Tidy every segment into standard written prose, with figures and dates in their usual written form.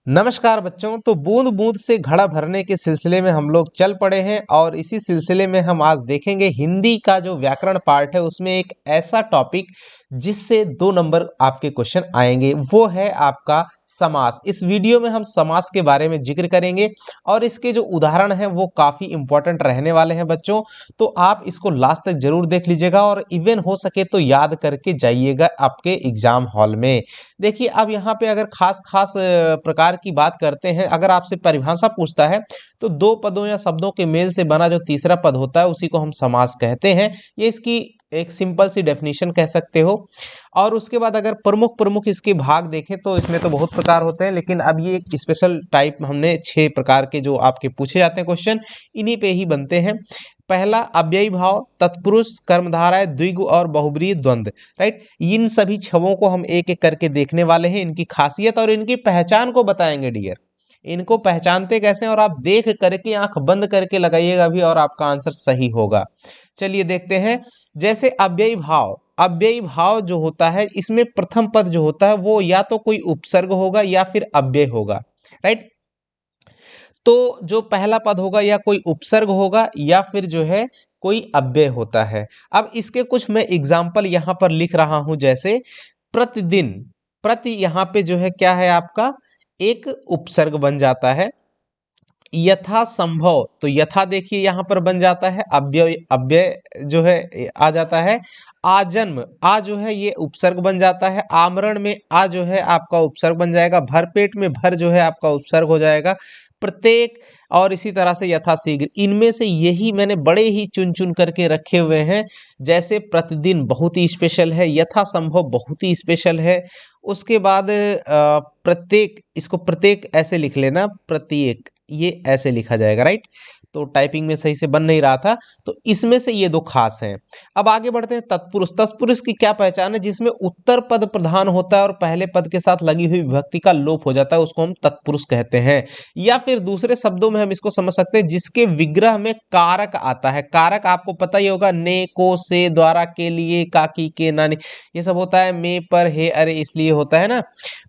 नमस्कार बच्चों। तो बूंद बूंद से घड़ा भरने के सिलसिले में हम लोग चल पड़े हैं और इसी सिलसिले में हम आज देखेंगे हिंदी का जो व्याकरण पार्ट है उसमें एक ऐसा टॉपिक जिससे 2 नंबर आपके क्वेश्चन आएंगे, वो है आपका समास। इस वीडियो में हम समास के बारे में जिक्र करेंगे और इसके जो उदाहरण हैं वो काफ़ी इंपॉर्टेंट रहने वाले हैं बच्चों। तो आप इसको लास्ट तक जरूर देख लीजिएगा और इवन हो सके तो याद करके जाइएगा आपके एग्जाम हॉल में। देखिए, अब यहाँ पे अगर खास खास प्रकार की बात करते हैं, अगर आपसे परिभाषा पूछता है तो 2 पदों या शब्दों के मेल से बना जो तीसरा पद होता है उसी को हम समास कहते हैं। ये इसकी एक सिंपल सी डेफिनेशन कह सकते हो। और उसके बाद अगर प्रमुख प्रमुख इसके भाग देखें तो इसमें तो बहुत प्रकार होते हैं, लेकिन अब ये एक स्पेशल टाइप हमने 6 प्रकार के जो आपके पूछे जाते हैं क्वेश्चन, इन्हीं पे ही बनते हैं। पहला अव्ययी भाव, तत्पुरुष, कर्मधारय, द्विगु और बहुब्रीहि द्वंद्व। राइट, इन सभी छवों को हम एक एक करके देखने वाले हैं, इनकी खासियत और इनकी पहचान को बताएंगे डियर। इनको पहचानते कैसे हैं और आप देख करके आंख बंद करके लगाइएगा भी और आपका आंसर सही होगा। चलिए देखते हैं। जैसे अव्ययी भाव, अव्ययी भाव जो होता है इसमें प्रथम पद जो होता है वो या तो कोई उपसर्ग होगा या फिर अव्यय होगा। राइट, तो जो पहला पद होगा या कोई उपसर्ग होगा या फिर जो है कोई अव्यय होता है। अब इसके कुछ मैं एग्जाम्पल यहाँ पर लिख रहा हूं, जैसे प्रतिदिन। प्रति यहाँ पे जो है क्या है आपका एक उपसर्ग बन जाता है। यथा संभव, तो यथा देखिए यहाँ पर बन जाता है अव्यय, अव्यय जो है आ जाता है। आजन्म, आ जो है ये उपसर्ग बन जाता है। आमरण में आ जो है आपका उपसर्ग बन जाएगा। भरपेट में भर जो है आपका उपसर्ग हो जाएगा। प्रत्येक, और इसी तरह से यथाशीघ्र। इनमें से यही मैंने बड़े ही चुन चुन करके रखे हुए हैं। जैसे प्रतिदिन बहुत ही स्पेशल है, यथासंभव बहुत ही स्पेशल है। उसके बाद प्रत्येक, इसको प्रत्येक ऐसे लिख लेना, प्रत्येक ये ऐसे लिखा जाएगा। राइट, तो टाइपिंग में सही से बन नहीं रहा था, तो इसमें से ये 2 खास हैं। अब आगे बढ़ते हैं। तत्पुरुष, तत्पुरुष की क्या पहचान है? जिसमें उत्तर पद प्रधान होता है और पहले पद के साथ लगी हुई विभक्ति का लोप हो जाता है, उसको हम तत्पुरुष कहते हैं। या फिर दूसरे शब्दों में हम इसको समझ सकते हैं जिसके विग्रह में कारक आता है। कारक आपको पता ही होगा, ने, को, से, द्वारा, के लिए, काकी, के, नानी, ये सब होता है। में, पर, हे, अरे, इसलिए होता है ना,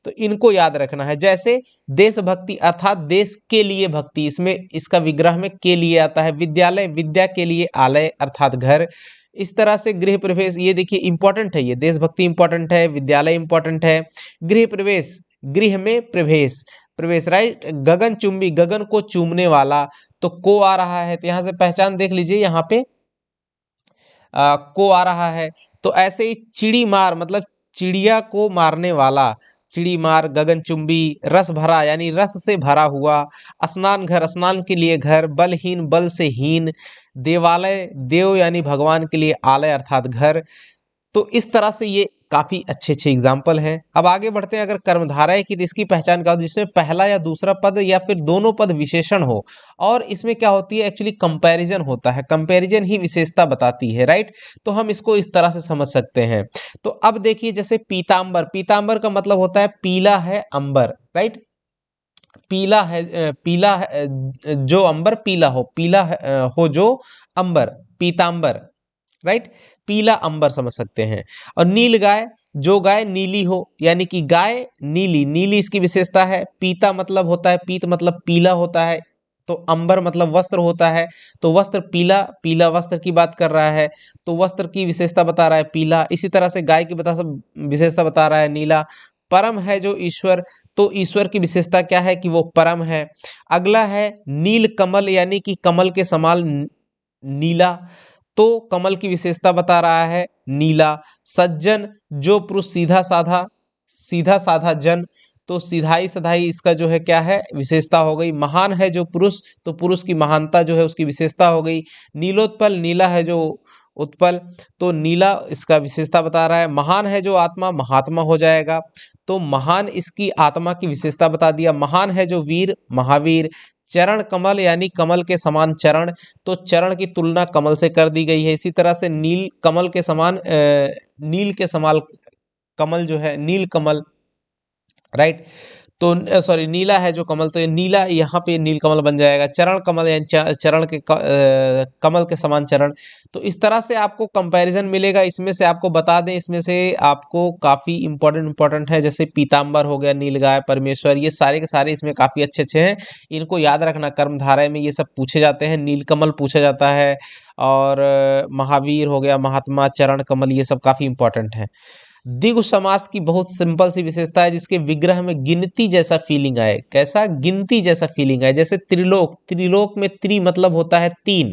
तो इनको याद रखना है। जैसे देशभक्ति अर्थात देश के लिए भक्ति, इसमें इसका विग्रह में के लिए आता है। विद्यालय, विद्या के लिए, आलय अर्थात घर। इस तरह से गृह प्रवेश, ये देखिए इंपॉर्टेंट है, ये देशभक्ति इंपॉर्टेंट है, विद्यालय इंपॉर्टेंट है। गृह प्रवेश, गृह में प्रवेश, प्रवेश। राइट, गगन चुंबी, गगन को चूमने वाला, तो को आ रहा है, तो यहां से पहचान देख लीजिए, यहाँ पे को आ रहा है। तो ऐसे ही चिड़ी मार मतलब चिड़िया को मारने वाला, चिड़ी मार, गगनचुंबी। रस भरा यानी रस से भरा हुआ। स्नान घर, स्नान के लिए घर। बलहीन, बल से हीन। देवालय, देव यानी भगवान के लिए, आलय अर्थात घर। तो इस तरह से ये काफी अच्छे अच्छे एग्जाम्पल हैं। अब आगे बढ़ते हैं। अगर कर्मधारय की, तो इसकी पहचान क्या होती है? जिसमें पहला या दूसरा पद या फिर दोनों पद विशेषण हो, और इसमें क्या होती है, एक्चुअली कंपैरिजन होता है। कंपैरिजन ही विशेषता बताती है। राइट, तो हम इसको इस तरह से समझ सकते हैं। तो अब देखिए, जैसे पीतांबर, पीतांबर का मतलब होता है पीला है अंबर। राइट, पीला है, पीला है, जो अंबर पीला हो, पीला है, हो जो अंबर, पीतांबर। राइट, पीला अंबर समझ सकते हैं। और नील गाय, जो गाय नीली हो, यानी कि गाय नीली, नीली इसकी विशेषता है। पीता मतलब होता है, पीत मतलब पीला होता है, तो अंबर मतलब वस्त्र होता है, तो वस्त्र पीला, पीला वस्त्र की बात कर रहा है, तो वस्त्र की विशेषता बता रहा है पीला। इसी तरह से गाय की विशेषता बता रहा है नीला। परम है जो ईश्वर, तो ईश्वर की विशेषता क्या है कि वो परम है। अगला है नील कमल, यानी कि कमल के समान नीला, तो कमल की विशेषता बता रहा है नीला। सज्जन, जो पुरुष सीधा साधा, सीधा साधा जन, तो सीधाई सधाई इसका जो है क्या है, विशेषता हो गई। महान है जो पुरुष, तो पुरुष की महानता जो है उसकी विशेषता हो गई। नीलोत्पल, नीला है जो उत्पल, तो नीला इसका विशेषता बता रहा है। महान है जो आत्मा, महात्मा हो जाएगा, तो महान इसकी आत्मा की विशेषता बता दिया। महान है जो वीर, महावीर। चरण कमल, यानी कमल के समान चरण, तो चरण की तुलना कमल से कर दी गई है। इसी तरह से नील कमल के समान, नील के समान कमल जो है नील कमल। राइट, तो सॉरी, नीला है जो कमल, तो ये नीला यहाँ पे नील कमल बन जाएगा। चरण कमल यानी चरण के कमल के समान चरण। तो इस तरह से आपको कंपैरिजन मिलेगा। इसमें से आपको बता दें, इसमें से आपको काफ़ी इंपॉर्टेंट है, जैसे पीताम्बर हो गया, नीलगाय, परमेश्वर, ये सारे के सारे इसमें काफ़ी अच्छे अच्छे हैं। इनको याद रखना, कर्मधारय में ये सब पूछे जाते हैं। नीलकमल पूछा जाता है, और महावीर हो गया, महात्मा, चरण कमल, ये सब काफ़ी इंपॉर्टेंट है। द्विगु समास की बहुत सिंपल सी विशेषता है, जिसके विग्रह में गिनती जैसा फीलिंग आए। कैसा? गिनती जैसा फीलिंग आए। जैसे त्रिलोक, त्रिलोक में त्रि मतलब होता है 3,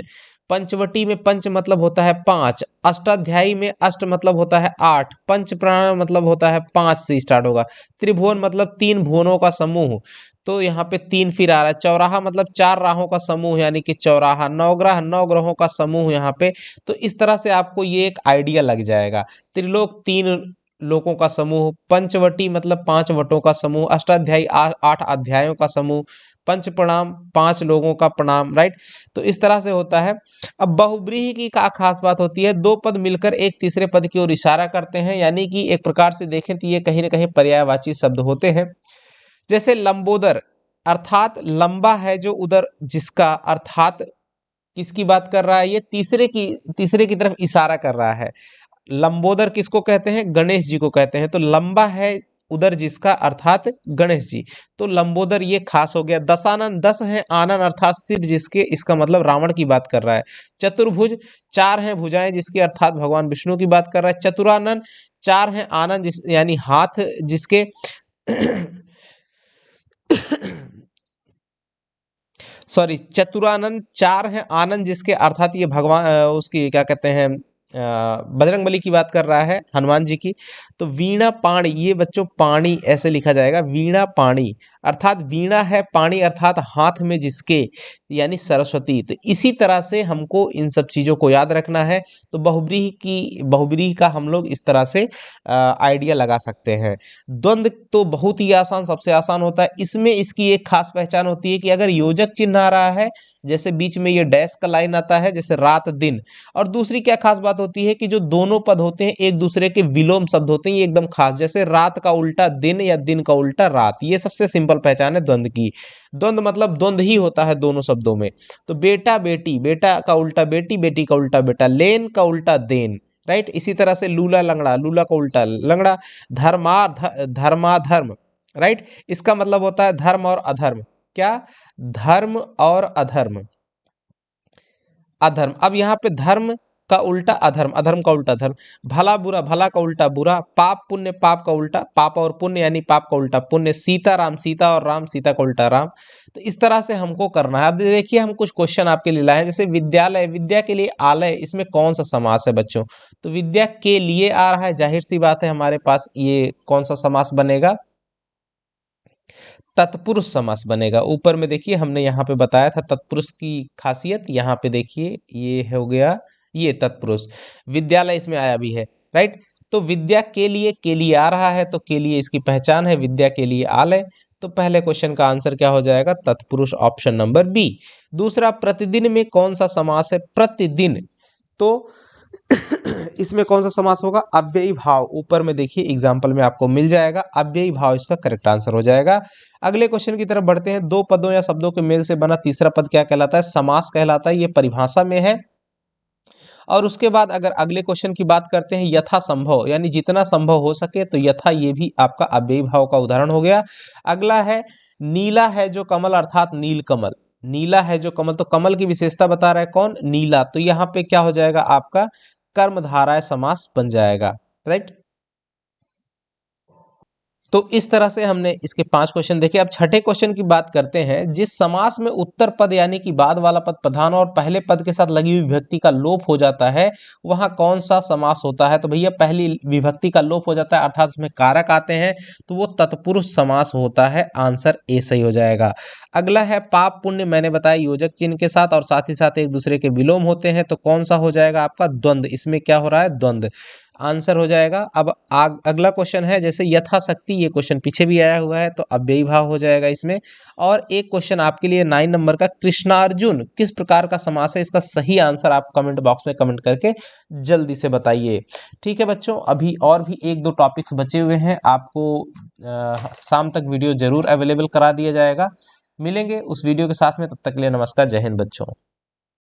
पंचवटी में पंच मतलब होता है 5, अष्टाध्यायी में अष्ट मतलब होता है 8, पंच प्राण मतलब होता है 5 से स्टार्ट होगा, त्रिभुवन मतलब 3 भुवनों का समूह, तो यहाँ पे 3 फिर आ रहा है। चौराहा मतलब 4 राहों का समूह, यानी कि चौराहा। नवग्रह 9 ग्रहों का समूह यहाँ पे। तो इस तरह से आपको ये एक आइडिया लग जाएगा। त्रिलोक 3 लोकों का समूह, पंचवटी मतलब 5 वटों का समूह, अष्टाध्यायी 8 अध्यायों का समूह, पंच प्रणाम 5 लोगों का प्रणाम, राइट। तो इस तरह से होता है। अब बहुव्रीहि की क्या खास बात होती है? 2 पद मिलकर एक तीसरे पद की ओर इशारा करते हैं, यानी कि एक प्रकार से देखें तो ये कहीं ना कहीं पर्यायवाची शब्द होते हैं। जैसे लंबोदर, अर्थात लंबा है जो उदर जिसका, अर्थात किसकी बात कर रहा है? ये तीसरे की तरफ इशारा कर रहा है। लंबोदर किसको कहते हैं? गणेश जी को कहते हैं। तो लंबा है उदर जिसका, अर्थात गणेश जी। तो लंबोदर ये खास हो गया। दशानन, 10 है आनन अर्थात सिर जिसके, इसका मतलब रावण की बात कर रहा है। चतुर्भुज, 4 हैं भुजाएं जिसके, अर्थात भगवान विष्णु की बात कर रहा है। चतुरानन, 4 हैं आनन यानी हाथ जिसके सॉरी, चतुरानन 4 हैं आनंद जिसके, अर्थात ये भगवान उसकी क्या कहते हैं, बजरंगबली की बात कर रहा है, हनुमान जी की। तो वीणा पाणी, ये बच्चों पाणी ऐसे लिखा जाएगा, वीणा पाणी, अर्थात वीणा है, पाणी अर्थात हाथ में जिसके, यानी सरस्वती। तो इसी तरह से हमको इन सब चीज़ों को याद रखना है। तो बहुब्रीहि का हम लोग इस तरह से आइडिया लगा सकते हैं। द्वंद्व तो बहुत ही आसान, सबसे आसान होता है। इसमें इसकी एक खास पहचान होती है कि अगर योजक चिन्ह आ रहा है, जैसे बीच में ये डैश का लाइन आता है, जैसे रात दिन। और दूसरी क्या खास बात होती है कि जो दोनों पद होते हैं एक दूसरे के विलोम शब्द होते हैं, ये एकदम खास। जैसे रात का उल्टा दिन या दिन का उल्टा रात, ये सबसे सिंपल पहचान है द्वंद्व की। द्वंद्व मतलब द्वंद्व ही होता है दोनों शब्दों में। तो बेटा बेटी, बेटा का उल्टा बेटी, बेटी का उल्टा बेटा, लेन का उल्टा देन, राइट। इसी तरह से लूला लंगड़ा, लूला का उल्टा लंगड़ा, धर्माधर्म, राइट। इसका मतलब होता है धर्म और अधर्म। क्या? धर्म और अधर्म, अधर्म। अब यहाँ पे धर्म का उल्टा अधर्म, अधर्म का उल्टा धर्म। भला बुरा, भला का उल्टा बुरा। पाप पुण्य, पाप का उल्टा पाप और पुण्य, यानी पाप का उल्टा पुण्य। सीता राम, सीता और राम, सीता का उल्टा राम। तो इस तरह से हमको करना है। अब देखिए हम कुछ क्वेश्चन आपके लिए लाए हैं। जैसे विद्यालय, विद्या के लिए आलय, इसमें कौन सा समास है बच्चों? तो विद्या के लिए आ रहा है, जाहिर सी बात है हमारे पास ये कौन सा समास बनेगा? तत्पुरुष समास बनेगा। ऊपर में देखिए हमने यहाँ पे बताया था तत्पुरुष की खासियत। यहाँ पे देखिए ये हो गया, ये तत्पुरुष। विद्यालय इसमें आया भी है, राइट। तो विद्या के लिए आ रहा है, तो के लिए इसकी पहचान है, विद्या के लिए आलय। तो पहले क्वेश्चन का आंसर क्या हो जाएगा? तत्पुरुष, ऑप्शन नंबर बी। दूसरा, प्रतिदिन में कौन सा समास है? प्रतिदिन, तो इसमें कौन सा समास होगा? अव्ययी भाव। ऊपर में देखिए एग्जाम्पल में आपको मिल जाएगा, अव्ययी भाव इसका करेक्ट आंसर हो जाएगा। अगले क्वेश्चन की तरफ बढ़ते हैं। 2 पदों या शब्दों के मेल से बना तीसरा पद क्या कहलाता है? समास कहलाता है। ये परिभाषा में है। और उसके बाद अगर अगले क्वेश्चन की बात करते हैं, यथा संभव, यानी जितना संभव हो सके, तो यथा ये भी आपका अव्ययी भाव का उदाहरण हो गया। अगला है नीला है जो कमल, अर्थात नील कमल। नीला है जो कमल, तो कमल की विशेषता बता रहा है कौन? नीला। तो यहाँ पे क्या हो जाएगा आपका? कर्मधारय समास बन जाएगा, राइट। तो इस तरह से हमने इसके 5 क्वेश्चन देखे। अब छठे क्वेश्चन की बात करते हैं। जिस समास में उत्तर पद यानी कि बाद वाला पद प्रधान और पहले पद के साथ लगी हुई विभक्ति का लोप हो जाता है, वहां कौन सा समास होता है? तो भैया पहली विभक्ति का लोप हो जाता है, अर्थात उसमें कारक आते हैं, तो वो तत्पुरुष समास होता है। आंसर ए सही हो जाएगा। अगला है पाप पुण्य, मैंने बताया योजक चिन्ह के साथ और साथ ही साथ एक दूसरे के विलोम होते हैं, तो कौन सा हो जाएगा आपका? द्वंद्व। इसमें क्या हो रहा है? द्वंद्व। आंसर हो जाएगा। अब अगला क्वेश्चन है जैसे यथाशक्ति, ये क्वेश्चन पीछे भी आया हुआ है तो अव्ययी भाव हो जाएगा इसमें। और एक क्वेश्चन आपके लिए 9 नंबर का, कृष्णार्जुन किस प्रकार का समास है? इसका सही आंसर आप कमेंट बॉक्स में कमेंट करके जल्दी से बताइए। ठीक है बच्चों, अभी और भी 1-2 टॉपिक्स बचे हुए हैं, आपको शाम तक वीडियो जरूर अवेलेबल करा दिया जाएगा। मिलेंगे उस वीडियो के साथ में, तब तक के लिए नमस्कार, जय हिंद बच्चों।